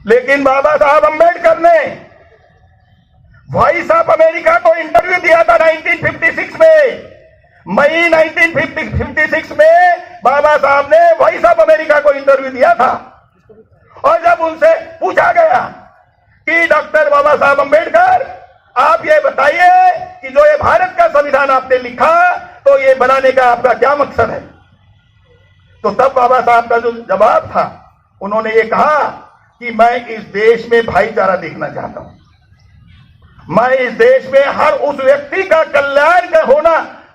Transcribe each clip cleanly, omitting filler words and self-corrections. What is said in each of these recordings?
लेकिन बाबा साहब अंबेडकर ने वॉइस ऑफ अमेरिका को इंटरव्यू दिया था 1956 में। मई 1956 में बाबा साहब ने वॉइस ऑफ अमेरिका को इंटरव्यू दिया था। और जब उनसे पूछा गया कि डॉक्टर बाबा साहब अंबेडकर, आप ये बताइए कि जो ये भारत का संविधान आपने लिखा, तो ये बनाने का आपका क्या मकसद है? तो तब बाबा साहब का जो जवाब था, उन्होंने ये कहा कि मैं इस देश में भाईचारा देखना चाहता हूं। मैं इस देश में हर उस व्यक्ति का कल्याण का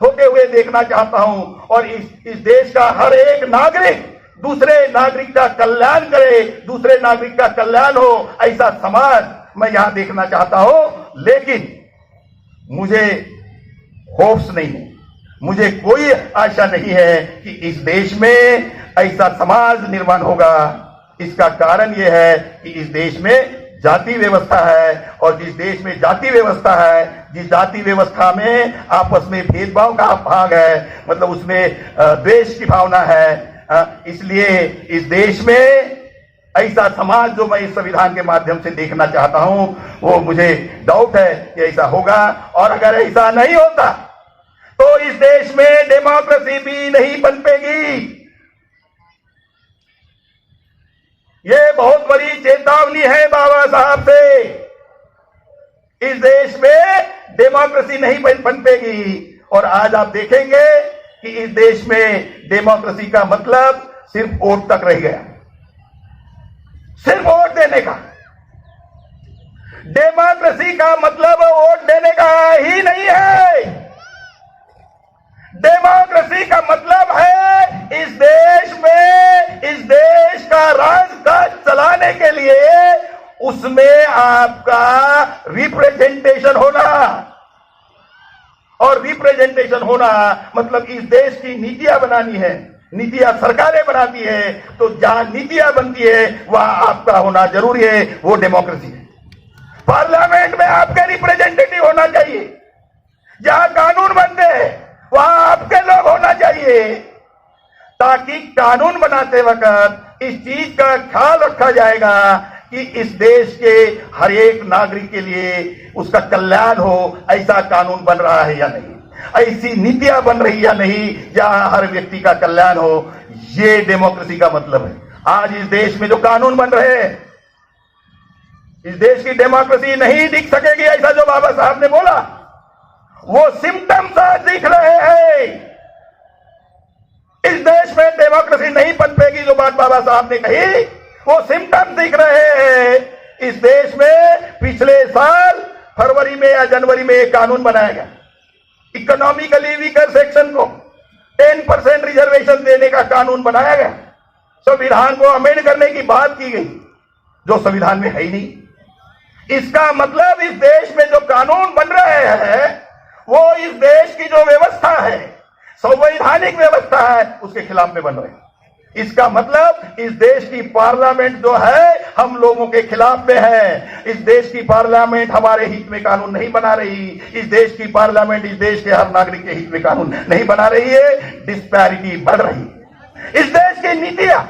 होते हुए देखना चाहता हूं, और इस देश का हर एक नागरिक दूसरे नागरिक का कल्याण करे, दूसरे नागरिक का कल्याण हो, ऐसा समाज मैं यहां देखना चाहता हूं। लेकिन मुझे होप्स नहीं है, मुझे कोई आशा नहीं है कि इस देश में ऐसा समाज निर्माण होगा। इसका कारण यह है कि इस देश में जाति व्यवस्था है, और जिस देश में जाति व्यवस्था है, जिस जाति व्यवस्था में आपस में भेदभाव का भाग है, मतलब उसमें द्वेष की भावना है, इसलिए इस देश में ऐसा समाज जो मैं इस संविधान के माध्यम से देखना चाहता हूं, वो मुझे डाउट है कि ऐसा होगा। और अगर ऐसा नहीं होता तो इस देश में डेमोक्रेसी भी नहीं पनपेगी। ये बहुत बड़ी चेतावनी है बाबा साहब से। इस देश में डेमोक्रेसी नहीं पनपेगी। और आज आप देखेंगे कि इस देश में डेमोक्रेसी का मतलब सिर्फ वोट तक रह गया, सिर्फ वोट देने का। डेमोक्रेसी का मतलब वोट देने का ही नहीं है। डेमोक्रेसी का मतलब है इस देश में, इस देश का राजकाज चलाने के लिए उसमें आपका रिप्रेजेंटेशन होना। और रिप्रेजेंटेशन होना मतलब इस देश की नीतियां बनानी है, नीतियां सरकारें बनाती है, तो जहां नीतियां बनती है वहां आपका होना जरूरी है, वो डेमोक्रेसी है। पार्लियामेंट में आपके रिप्रेजेंटेटिव होना चाहिए, जहां कानून बनते हैं वहां आपके लोग होना चाहिए, ताकि कानून बनाते वक्त इस चीज का ख्याल रखा जाएगा कि इस देश के हर एक नागरिक के लिए उसका कल्याण हो। ऐसा कानून बन रहा है या नहीं, ऐसी नीतियां बन रही या नहीं जहां हर व्यक्ति का कल्याण हो। ये डेमोक्रेसी का मतलब है। आज इस देश में जो कानून बन रहे हैं, इस देश की डेमोक्रेसी नहीं दिख सकेगी, ऐसा जो बाबा साहब ने बोला, वो सिम्टम्स आज दिख रहे हैं। इस देश में डेमोक्रेसी नहीं पनपेगी, जो बात बाबा साहब ने कही, वो सिम्टम्स दिख रहे हैं। इस देश में पिछले साल फरवरी में या जनवरी में एक कानून बनाया गया, इकोनॉमिकली वीकर सेक्शन को 10% रिजर्वेशन देने का कानून बनाया गया। संविधान को अमेंड करने की बात की गई, जो संविधान में है ही नहीं। इसका मतलब इस देश में जो कानून बन रहे हैं वो इस देश की जो व्यवस्था है, संवैधानिक व्यवस्था है, उसके खिलाफ में बन रहे हैं। इसका मतलब इस देश की पार्लियामेंट जो है हम लोगों के खिलाफ में है। इस देश की पार्लियामेंट हमारे हित में कानून नहीं बना रही। इस देश की पार्लियामेंट इस देश के हर नागरिक के हित में कानून नहीं बना रही है। डिस्पैरिटी बढ़ रही है। इस देश की नीतियां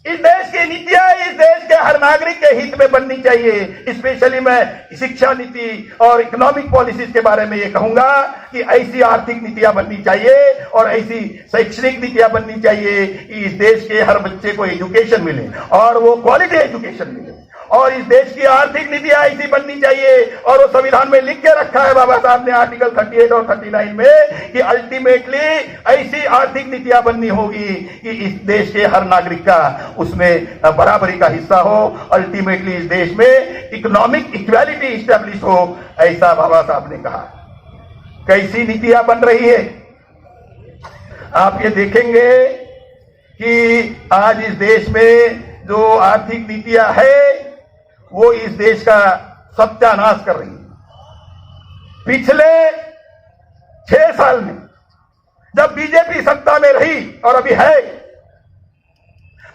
इस देश के हर नागरिक के हित में बननी चाहिए। स्पेशली मैं शिक्षा नीति और इकोनॉमिक पॉलिसीज के बारे में ये कहूंगा कि ऐसी आर्थिक नीतियां बननी चाहिए और ऐसी शैक्षणिक नीतियां बननी चाहिए कि इस देश के हर बच्चे को एजुकेशन मिले और वो क्वालिटी एजुकेशन मिले। और इस देश की आर्थिक नीतियां ऐसी बननी चाहिए, और वो संविधान में लिख के रखा है बाबा साहब ने आर्टिकल 38 और 39 में कि अल्टीमेटली ऐसी आर्थिक नीतियां बननी होगी कि इस देश के हर नागरिक का उसमें बराबरी का हिस्सा हो। अल्टीमेटली इस देश में इकोनॉमिक इक्वालिटी स्टैब्लिश हो, ऐसा बाबा साहब ने कहा। कैसी नीतियां बन रही है आप ये देखेंगे कि आज इस देश में जो आर्थिक नीतियां है वो इस देश का सत्यानाश कर रही है। पिछले 6 साल में जब बीजेपी सत्ता में रही और अभी है,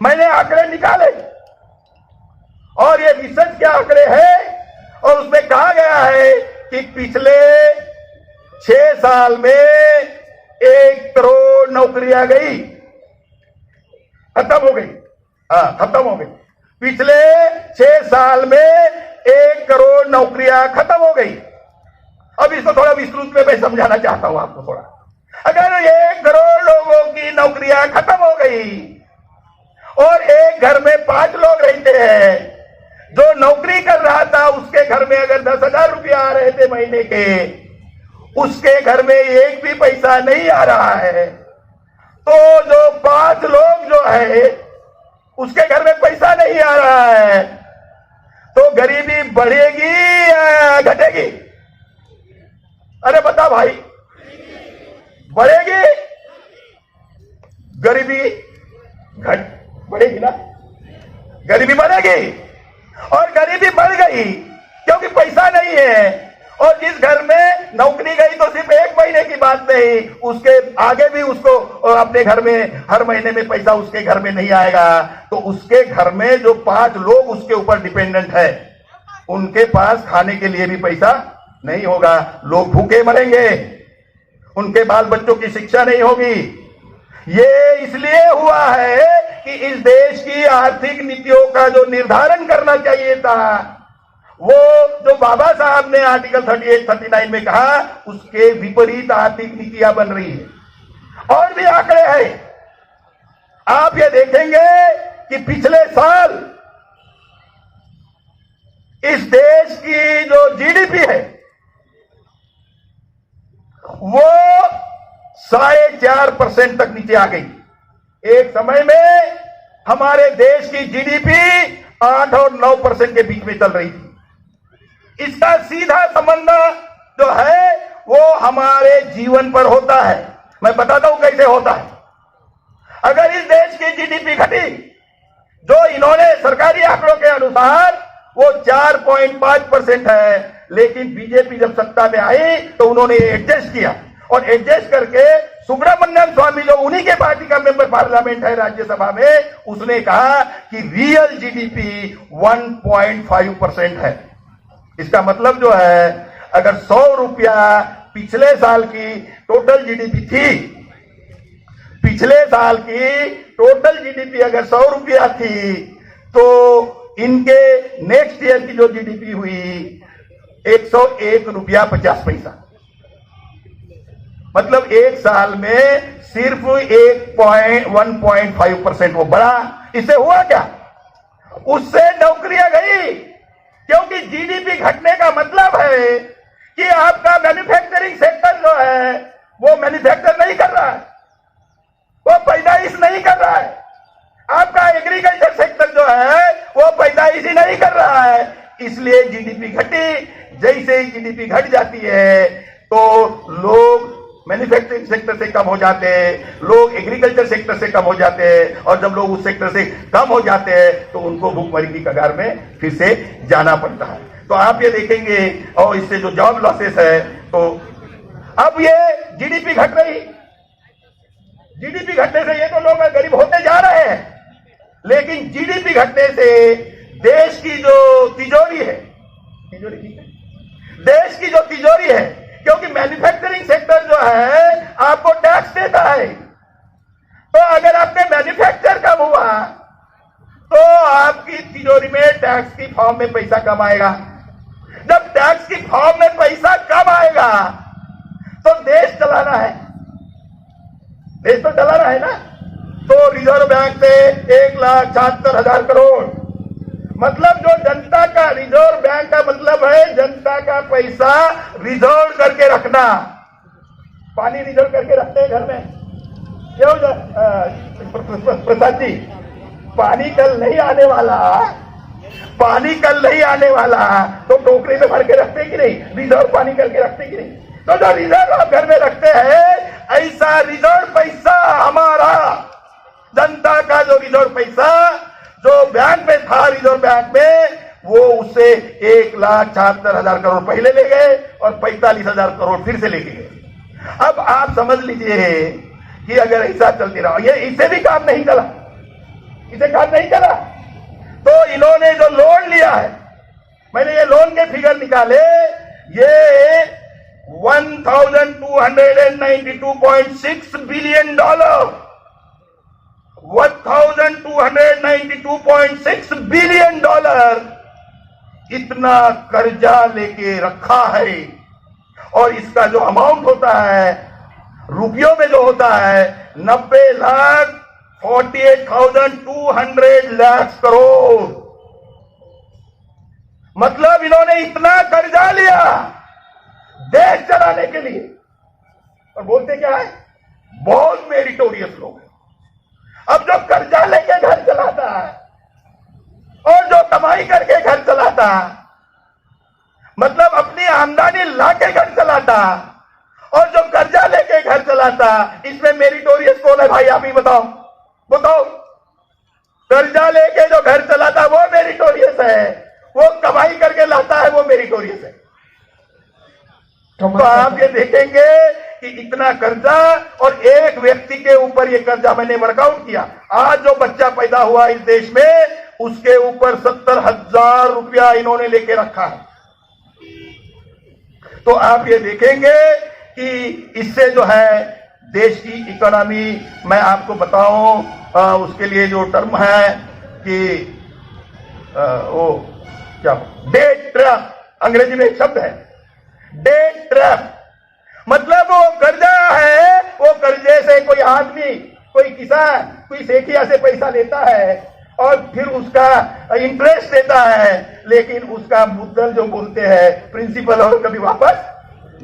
मैंने आंकड़े निकाले और ये रिसर्च के आंकड़े हैं और उसमें कहा गया है कि पिछले 6 साल में 1 करोड़ नौकरियां गई, खत्म हो गई। पिछले 6 साल में 1 करोड़ नौकरियां खत्म हो गई। अब इसको थोड़ा विस्तृत में मैं समझाना चाहता हूं आपको थोड़ा। अगर 1 करोड़ लोगों की नौकरियां खत्म हो गई और एक घर में 5 लोग रहते हैं, जो नौकरी कर रहा था उसके घर में अगर 10,000 रुपया आ रहे थे महीने के, उसके घर में एक भी पैसा नहीं आ रहा है, तो जो 5 लोग जो है उसके घर में पैसा नहीं आ रहा है, तो गरीबी बढ़ेगी या घटेगी? अरे बता भाई, बढ़ेगी? गरीबी बढ़ेगी ना? गरीबी बढ़ेगी। और गरीबी बढ़ गई क्योंकि पैसा नहीं है। और जिस घर में नौकरी गई तो सिर्फ 1 महीने की बात नहीं, उसके आगे भी उसको अपने घर में हर महीने में पैसा उसके घर में नहीं आएगा, तो उसके घर में जो 5 लोग उसके ऊपर डिपेंडेंट है, उनके पास खाने के लिए भी पैसा नहीं होगा, लोग भूखे मरेंगे, उनके बाल बच्चों की शिक्षा नहीं होगी। ये इसलिए हुआ है कि इस देश की आर्थिक नीतियों का जो निर्धारण करना चाहिए था, वो जो बाबा साहब ने आर्टिकल 38-39 में कहा, उसके विपरीत आर्थिक नीतियां बन रही है। और भी आंकड़े हैं, आप ये देखेंगे कि पिछले साल इस देश की जो जीडीपी है वो 4.5% तक नीचे आ गई। एक समय में हमारे देश की जीडीपी 8 और 9% के बीच में चल रही थी। इसका सीधा संबंध जो है वो हमारे जीवन पर होता है। मैं बताता हूं कैसे होता है। अगर इस देश की जीडीपी घटी, जो इन्होंने सरकारी आंकड़ों के अनुसार वो 4.5% है, लेकिन बीजेपी जब सत्ता में आई तो उन्होंने एडजस्ट किया, और एडजस्ट करके सुब्रमण्यम स्वामी जो उन्हीं के पार्टी का मेंबर पार्लियामेंट है राज्यसभा में, उसने कहा कि रियल जीडीपी 1.5% है। इसका मतलब जो है, अगर 100 रुपया पिछले साल की टोटल जीडीपी थी, पिछले साल की टोटल जीडीपी अगर 100 रुपया थी, तो इनके नेक्स्ट ईयर की जो जीडीपी हुई 101 रुपया 50 पैसा। मतलब एक साल में सिर्फ 1.5% वो बढ़ा। इससे हुआ क्या? उससे नौकरियां गई, क्योंकि जीडीपी घटने का मतलब है कि आपका मैन्युफैक्चरिंग सेक्टर जो है वो मैन्युफैक्चर नहीं कर रहा है, वो पैदाइश नहीं कर रहा है। आपका एग्रीकल्चर सेक्टर जो है वो पैदाइश ही नहीं कर रहा है, इसलिए जीडीपी घटी। जैसे ही जीडीपी घट जाती है तो लोग मैन्युफैक्चरिंग सेक्टर से कम हो जाते हैं, लोग एग्रीकल्चर सेक्टर से कम हो जाते हैं, और जब लोग उस सेक्टर से कम हो जाते हैं तो उनको भूखमरी की कगार में फिर से जाना पड़ता है। तो आप ये देखेंगे, और इससे जो जॉब लॉसेस है, तो अब ये जीडीपी घट रही, जीडीपी घटने से ये तो लोग गरीब होते जा रहे हैं, लेकिन जीडीपी घटने से देश की जो तिजोरी है, तिजोरी ठीक है, देश की जो तिजोरी है, क्योंकि मैन्युफैक्चरिंग सेक्टर जो है आपको टैक्स देता है, तो अगर आपने मैन्युफैक्चर कम हुआ तो आपकी तिजोरी में टैक्स की फॉर्म में पैसा कम आएगा। जब टैक्स की फॉर्म में पैसा कम आएगा तो देश चलाना है, देश तो चलाना है ना। तो रिजर्व बैंक से 1,76,000 करोड़, मतलब जो जनता का, रिजर्व बैंक का मतलब है जनता का पैसा रिजर्व करके रखना। पानी रिजर्व करके रखते हैं घर में, क्यों प्रसाद जी? पानी कल नहीं आने वाला, पानी कल नहीं आने वाला, तो टोकरी में भर के रखते कि नहीं? रिजर्व पानी करके रखते कि नहीं? तो जो रिजर्व आप घर में रखते हैं, ऐसा रिजर्व पैसा हमारा, जनता का जो रिजर्व पैसा जो बैंक में था, रिजर्व बैंक में, वो उससे 1,76,000 करोड़ पहले ले गए और 45,000 करोड़ फिर से लेके गए। अब आप समझ लीजिए कि अगर ऐसा चलती रहा, ये इससे भी काम नहीं चला, इसे काम नहीं चला, तो इन्होंने जो लोन लिया है, मैंने ये लोन के फिगर निकाले, ये $1,292.6 बिलियन, $1292.6 बिलियन इतना कर्जा लेके रखा है। और इसका जो अमाउंट होता है रुपयों में जो होता है 90,48,200 करोड़। मतलब इन्होंने इतना कर्जा लिया देश चलाने के लिए। और बोलते क्या है, बहुत मेरिटोरियस लोग हैं। अब जो कर्जा लेके घर चलाता है और जो कमाई करके घर चलाता, मतलब अपनी आमदनी लाके घर चलाता और जो कर्जा लेके घर चलाता, इसमें मेरिटोरियस कौन है भाई? आप ही बताओ बताओ। कर्जा लेके जो घर चलाता वो मेरिटोरियस है, वो कमाई करके लाता है वो मेरिटोरियस है। तो आप ये देखेंगे कि इतना कर्जा और एक व्यक्ति के ऊपर ये कर्जा मैंने वर्कआउट किया। आज जो बच्चा पैदा हुआ इस देश में उसके ऊपर 70,000 रुपया इन्होंने लेके रखा है। तो आप ये देखेंगे कि इससे जो है देश की इकोनॉमी, मैं आपको बताऊं उसके लिए जो टर्म है कि वो क्या डेट ट्रैप, अंग्रेजी में एक शब्द है डेट ट्रैप। मतलब वो कर्जा है, वो कर्जे से कोई आदमी, कोई किसान, कोई सेठिया से पैसा लेता है और फिर उसका इंटरेस्ट देता है, लेकिन उसका मुद्दल जो बोलते हैं प्रिंसिपल और कभी वापस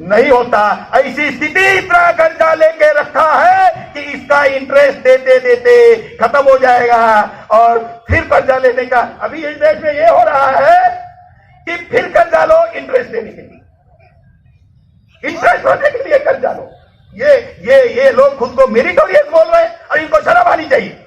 नहीं होता। ऐसी स्थिति इतना कर्जा लेके रखा है कि इसका इंटरेस्ट देते देते खत्म हो जाएगा और फिर कर्जा लेने का। अभी इस देश में ये हो रहा है कि फिर कर्जा लो इंटरेस्ट देने के लिए, इंटरेस्ट होने के लिए कर्जा लो। ये लोग खुद को मेरिटोरियस बोल रहे हैं और इनको शर्म आनी चाहिए।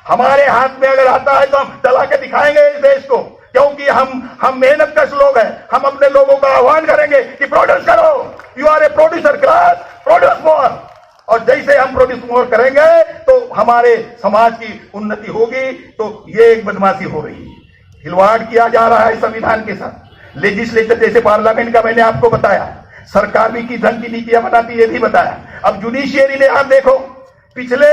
हमारे हाथ में अगर आता है तो हम चला के दिखाएंगे इस देश को, क्योंकि हम मेहनत कश लोग हैं। हम अपने लोगों का आह्वान करेंगे कि प्रोड्यूस करो, you are a producer class, produce more. और जैसे हम प्रोड्यूस मोर करेंगे तो हमारे समाज की उन्नति होगी। तो ये एक बदमाशी हो रही है, खिलवाड़ किया जा रहा है संविधान के साथ। लेजिस्लेचर जैसे पार्लियामेंट का मैंने आपको बताया, सरकार भी किस ढंग की नीतियां बनाती ये भी बताया। अब जुडिशियरी ने, आप देखो पिछले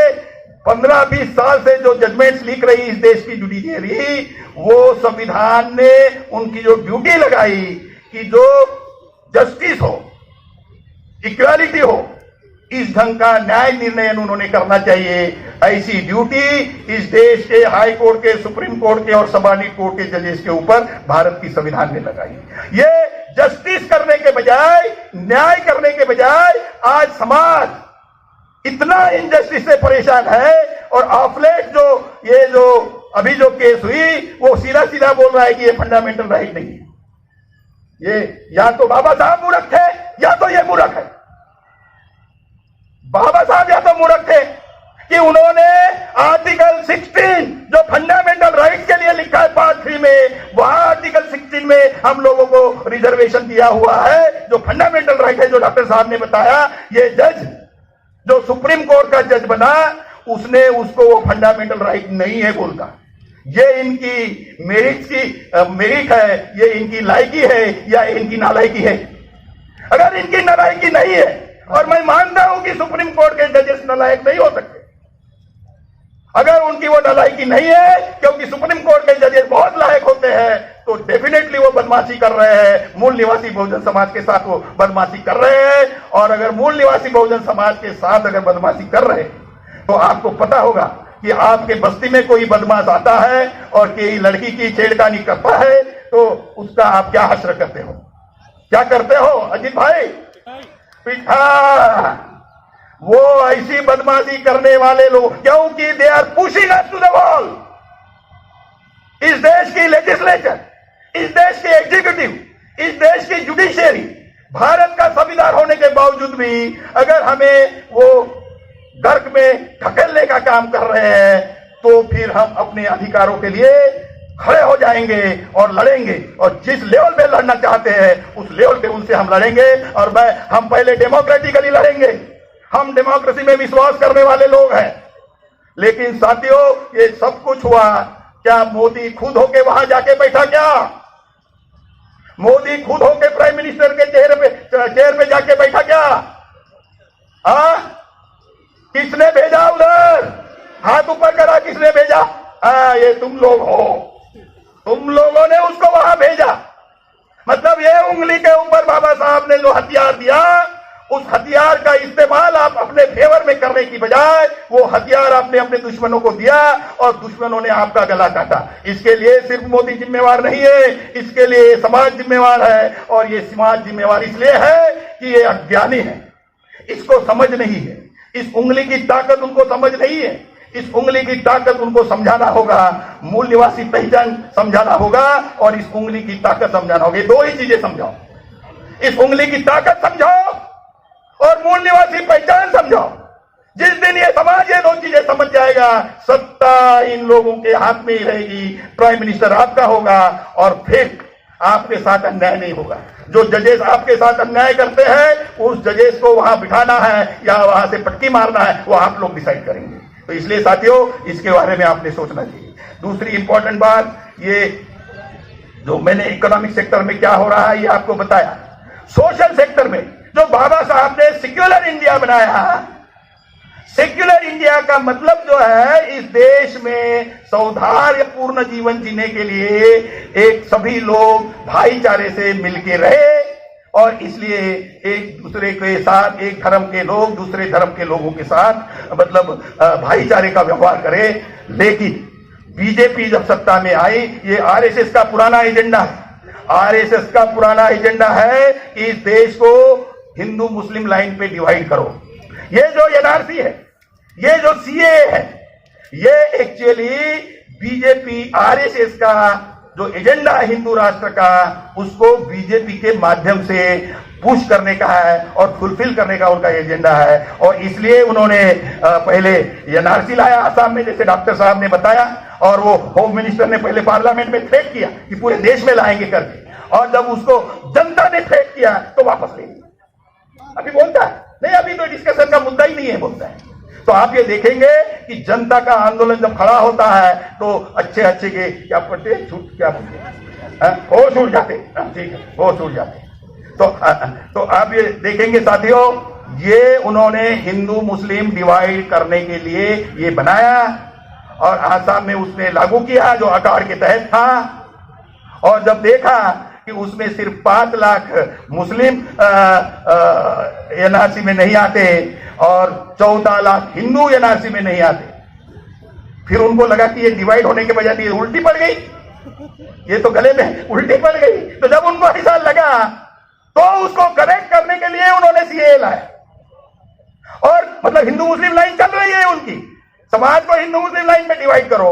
15-20 साल से जो जजमेंट्स लिख रही इस देश की जुडिशियरी, वो संविधान ने उनकी जो ड्यूटी लगाई कि जो जस्टिस हो, इक्वालिटी हो, इस ढंग का न्याय निर्णय उन्होंने करना चाहिए। ऐसी ड्यूटी इस देश के हाई कोर्ट के, सुप्रीम कोर्ट के और सबऑर्डिनेट कोर्ट के जजेस के ऊपर भारत की संविधान ने लगाई। ये जस्टिस करने के बजाय, न्याय करने के बजाय आज समाज इतना इनजस्टिस से परेशान है। और ऑफलेट जो अभी जो केस हुई, वो सीधा सीधा बोल रहा है कि ये फंडामेंटल राइट नहीं है। ये या तो बाबा साहब मूर्ख थे या तो ये मूर्ख है। बाबा साहब या तो मूर्ख थे कि उन्होंने आर्टिकल 16 जो फंडामेंटल राइट के लिए लिखा है पार्ट 3 में, वहां आर्टिकल 16 में हम लोगों को रिजर्वेशन दिया हुआ है, जो फंडामेंटल राइट है, जो डॉक्टर साहब ने बताया। ये जज जो सुप्रीम कोर्ट का जज बना, उसने उसको वो फंडामेंटल राइट नहीं है बोलता। ये इनकी मेरिट है, ये इनकी लायकी है या इनकी नालायकी है। अगर इनकी नालायकी नहीं है, और मैं मानता हूं कि सुप्रीम कोर्ट के जजेस नालायक नहीं हो सकते, अगर उनकी वो नालायकी नहीं है, क्योंकि सुप्रीम कोर्ट के जजेस बहुत लायक होते हैं, तो डेफिनेटली वो बदमाशी कर रहे हैं, मूल निवासी बहुजन समाज के साथ वो बदमाशी कर रहे हैं। और अगर मूल निवासी बहुजन समाज के साथ अगर बदमाशी कर रहे हैं, तो आपको पता होगा कि आपके बस्ती में कोई बदमाश आता है और कोई लड़की की छेड़खानी करता है, तो उसका आप क्या हश्र करते हो? क्या करते हो अजीत भाई? पिठा। वो ऐसी बदमाशी करने वाले लोग, क्योंकि they are pushing us to the wall. इस देश की लेजिस्लेचर, इस देश की एग्जीक्यूटिव, इस देश की जुडिशियरी, भारत का संविधान होने के बावजूद भी अगर हमें वो गर्क में ढकेलने का काम कर रहे हैं, तो फिर हम अपने अधिकारों के लिए खड़े हो जाएंगे और लड़ेंगे। और जिस लेवल पे लड़ना चाहते हैं उस लेवल पे उनसे हम लड़ेंगे। और हम पहले डेमोक्रेटिकली लड़ेंगे। हम डेमोक्रेसी में विश्वास करने वाले लोग हैं। लेकिन साथियों, ये सब कुछ हुआ क्या मोदी खुद होके वहां जाके बैठा? क्या मोदी खुद होके प्राइम मिनिस्टर के चेयर पे जाके बैठा? क्या किसने भेजा उधर? हाथ ऊपर करा, किसने भेजा? ये तुम लोग हो, तुम लोगों ने उसको वहां भेजा। मतलब ये उंगली के ऊपर बाबा साहब ने जो हथियार दिया, उस हथियार का इस्तेमाल आप अपने फेवर में करने की बजाय वो हथियार आपने अपने दुश्मनों को दिया और दुश्मनों ने आपका गला काटा। इसके लिए सिर्फ मोदी जिम्मेवार नहीं है, इसके लिए समाज जिम्मेवार है। और ये समाज जिम्मेवार इसलिए है कि ये अज्ञानी है, इसको समझ नहीं है, इस उंगली की ताकत उनको समझ नहीं है। इस उंगली की ताकत उनको समझाना होगा, मूल निवासी पहचान समझाना होगा और इस उंगली की ताकत समझाना होगा। दो ही चीजें समझाओ, इस उंगली की ताकत समझाओ और मूल निवासी पहचान समझाओ। जिस दिन ये समाज ये दो चीजें समझ जाएगा, सत्ता इन लोगों के हाथ में ही रहेगी, प्राइम मिनिस्टर आपका होगा और फिर आपके साथ अन्याय नहीं होगा। जो जजेस आपके साथ अन्याय करते हैं, उस जजेस को वहां बिठाना है या वहां से पटकी मारना है, वो आप लोग डिसाइड करेंगे। तो इसलिए साथियों, इसके बारे में आपने सोचना चाहिए। दूसरी इंपॉर्टेंट बात, ये जो मैंने इकोनॉमिक सेक्टर में क्या हो रहा है ये आपको बताया। सोशल सेक्टर में जो बाबा साहब ने सेक्युलर इंडिया बनाया, सेक्युलर इंडिया का मतलब जो है, इस देश में सौहार्दपूर्ण जीवन जीने के लिए एक सभी लोग भाईचारे से मिलके रहे और इसलिए एक दूसरे के साथ, एक धर्म के लोग दूसरे धर्म के लोगों के साथ मतलब भाईचारे का व्यवहार करें। लेकिन बीजेपी जब सत्ता में आई, ये आरएसएस का पुराना एजेंडा है। आरएसएस का पुराना एजेंडा है कि इस देश को हिंदू मुस्लिम लाइन पे डिवाइड करो। ये जो एनआरसी है, ये जो सीएए है, ये एक्चुअली बीजेपी आरएसएस का जो एजेंडा है हिंदू राष्ट्र का, उसको बीजेपी के माध्यम से पुश करने का है और फुलफिल करने का उनका एजेंडा है। और इसलिए उन्होंने पहले एनआरसी लाया आसाम में, जैसे डॉक्टर साहब ने बताया, और वो होम मिनिस्टर ने पहले पार्लियामेंट में थ्रेट किया कि पूरे देश में लाएंगे करके, और जब उसको जनता ने थ्रेट किया तो वापस ले लिया। अभी बोलता है नहीं, अभी तो डिस्कशन का मुद्दा ही नहीं है, बोलता है। तो आप ये देखेंगे कि जनता का आंदोलन जब खड़ा होता है तो अच्छे अच्छे के क्या पढ़ते, छूट क्या बोलते, होश उड़ जाते, ठीक है, होश उड़ जाते। तो आप ये देखेंगे साथियों, ये उन्होंने हिंदू मुस्लिम डिवाइड करने के लिए ये बनाया और आसाम में उसने लागू किया जो अकार्ड के तहत था। और जब देखा कि उसमें सिर्फ 5 लाख मुस्लिम एनआरसी में नहीं आते और 14 लाख हिंदू एनआरसी में नहीं आते, फिर उनको लगा कि ये डिवाइड होने के बजाय ये उल्टी पड़ गई, ये तो गले में उल्टी पड़ गई। तो जब उनको ऐसा लगा तो उसको करेक्ट करने के लिए उन्होंने सीएए लाया। और मतलब हिंदू मुस्लिम लाइन चल रही है उनकी, समाज को हिंदू मुस्लिम लाइन में डिवाइड करो।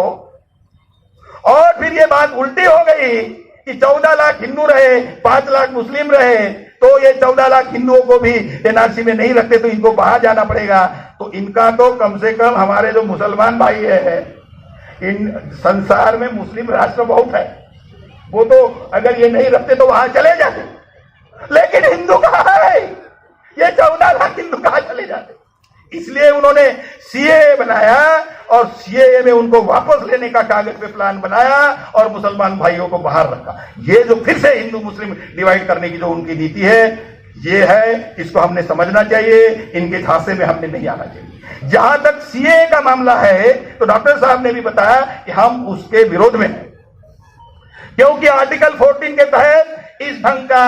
और फिर ये बात उल्टी हो गई कि 14 लाख हिंदू रहे, 5 लाख मुस्लिम रहे, तो ये 14 लाख हिंदुओं को भी एनआरसी में नहीं रखते तो इनको बाहर जाना पड़ेगा। तो इनका तो कम से कम हमारे जो मुसलमान भाई है, इन संसार में मुस्लिम राष्ट्र बहुत है, वो तो अगर ये नहीं रखते तो वहां चले जाते, लेकिन हिंदू कहां है? ये 14 लाख हिंदू कहां चले जाते? इसलिए उन्होंने सीएए बनाया और सीएए में उनको वापस लेने का कागज पे प्लान बनाया और मुसलमान भाइयों को बाहर रखा। ये जो फिर से हिंदू मुस्लिम डिवाइड करने की जो उनकी नीति है, ये है, इसको हमने समझना चाहिए, इनके झांसे में हमने नहीं आना चाहिए। जहां तक सीएए का मामला है तो डॉक्टर साहब ने भी बताया कि हम उसके विरोध में हैं, क्योंकि आर्टिकल 14 के तहत इस ढंग का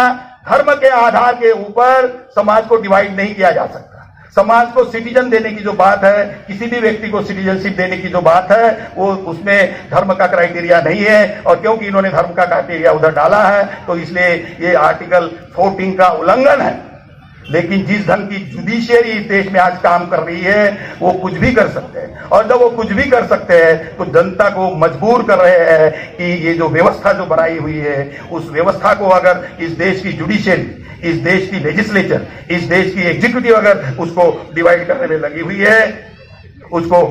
धर्म के आधार के ऊपर समाज को डिवाइड नहीं किया जा सकता। समाज को सिटीजन देने की जो बात है, किसी भी व्यक्ति को सिटीजनशिप देने की जो बात है, वो उसमें धर्म का क्राइटेरिया नहीं है। और क्योंकि इन्होंने धर्म का क्राइटेरिया उधर डाला है तो इसलिए ये आर्टिकल 14 का उल्लंघन है। लेकिन जिस ढंग की जुडिशियरी इस देश में आज काम कर रही है, वो कुछ भी कर सकते हैं, और जब वो कुछ भी कर सकते हैं तो जनता को मजबूर कर रहे हैं कि ये जो व्यवस्था जो बनाई हुई है, उस व्यवस्था को अगर इस देश की जुडिशियरी, इस देश की लेजिस्लेचर, इस देश की एग्जीक्यूटिव अगर उसको डिवाइड करने में लगी हुई है, उसको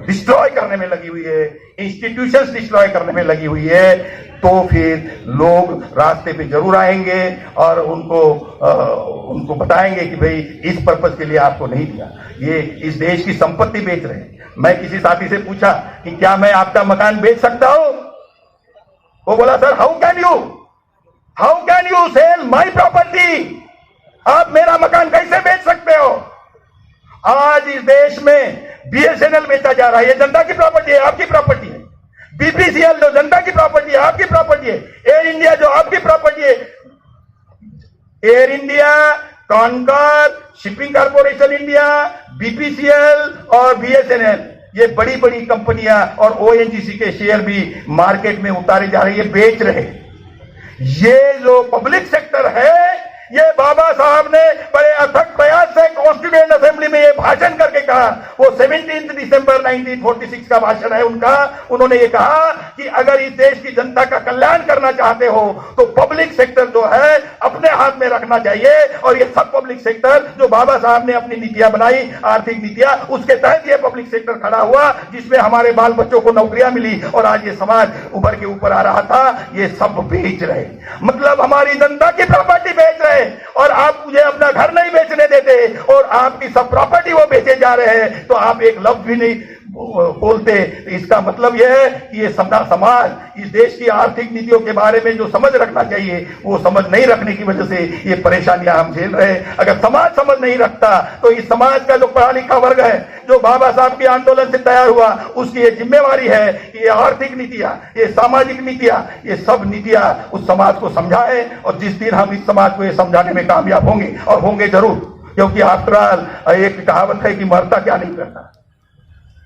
डिस्ट्रॉय करने में लगी हुई है, इंस्टीट्यूशंस डिस्ट्रॉय करने में लगी हुई है, तो फिर लोग रास्ते पे जरूर आएंगे और उनको बताएंगे कि भाई इस पर्पस के लिए आपको नहीं दिया, ये इस देश की संपत्ति बेच रहे हैं। मैं किसी साथी से पूछा कि क्या मैं आपका मकान बेच सकता हूं? वो बोला sir how can you sell my property? आप मेरा मकान कैसे बेच सकते हो? आज इस देश में बीएसएनएल बेचा जा रहा है, ये जनता की प्रॉपर्टी है, आपकी प्रॉपर्टी है। बीपीसीएल जो जनता की प्रॉपर्टी है, आपकी प्रॉपर्टी है। एयर इंडिया जो आपकी प्रॉपर्टी है, air India, Concor, shipping corporation India, BPCL और बीएसएनएल, ये बड़ी बड़ी कंपनियां और ओएनजीसी के शेयर भी मार्केट में उतारे जा रहे हैं, बेच रहे। ये जो पब्लिक सेक्टर है, ये बाबा साहब ने बड़े अथक प्रयास से कॉन्स्टिट्यूएंट असेंबली में ये भाषण करके कहा। वो 17 दिसंबर 1946 का भाषण है उनका। उन्होंने ये कहा कि अगर इस देश की जनता का कल्याण करना चाहते हो तो पब्लिक सेक्टर जो है अपने हाथ में रखना चाहिए। और ये सब पब्लिक सेक्टर जो बाबा साहब ने अपनी नीतियां बनाई, आर्थिक नीतियां, उसके तहत ये पब्लिक सेक्टर खड़ा हुआ, जिसमें हमारे बाल बच्चों को नौकरियां मिली और आज ये समाज उभर के ऊपर आ रहा था। ये सब बेच रहे, मतलब हमारी जनता की प्रॉपर्टी बेच रहे, और आप मुझे अपना घर नहीं बेचने देते और आपकी सब प्रॉपर्टी वो बेचे जा रहे हैं, तो आप एक लफ्ज भी नहीं बोलते। इसका मतलब यह है कि ये समाज इस देश की आर्थिक नीतियों के बारे में जो समझ रखना चाहिए वो समझ नहीं रखने की वजह से ये परेशानियां हम झेल रहे हैं। अगर समाज समझ नहीं रखता तो इस समाज का जो पढ़ा लिखा वर्ग है, जो बाबा साहब के आंदोलन से तैयार हुआ, उसकी ये जिम्मेवारी है कि ये आर्थिक नीतियां, ये सामाजिक नीतियां, ये सब नीतियां उस समाज को समझाए। और जिस दिन हम इस समाज को ये समझाने में कामयाब होंगे, और होंगे जरूर, क्योंकि आफ्टर ऑल एक कहावत है कि मरता क्या नहीं करता।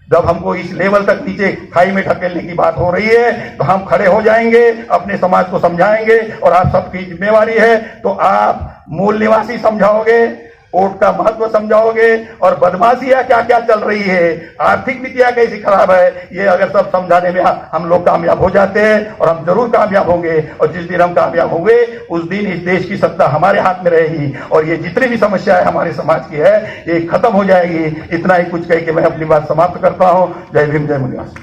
जब हमको इस लेवल तक नीचे खाई में ढकेलने की बात हो रही है तो हम खड़े हो जाएंगे, अपने समाज को समझाएंगे। और आप सबकी जिम्मेवारी है, तो आप मूल निवासी समझाओगे, वोट का महत्व समझाओगे, और बदमाशियां क्या क्या चल रही है, आर्थिक नीतियां कैसी खराब है, ये अगर सब समझाने में हम लोग कामयाब हो जाते हैं, और हम जरूर कामयाब होंगे। और जिस दिन हम कामयाब होंगे उस दिन इस देश की सत्ता हमारे हाथ में रहेगी, और ये जितनी भी समस्याएं हमारे समाज की है ये खत्म हो जाएगी। इतना ही कुछ कह के मैं अपनी बात समाप्त करता हूं। जय भीम, जय मुनिवास।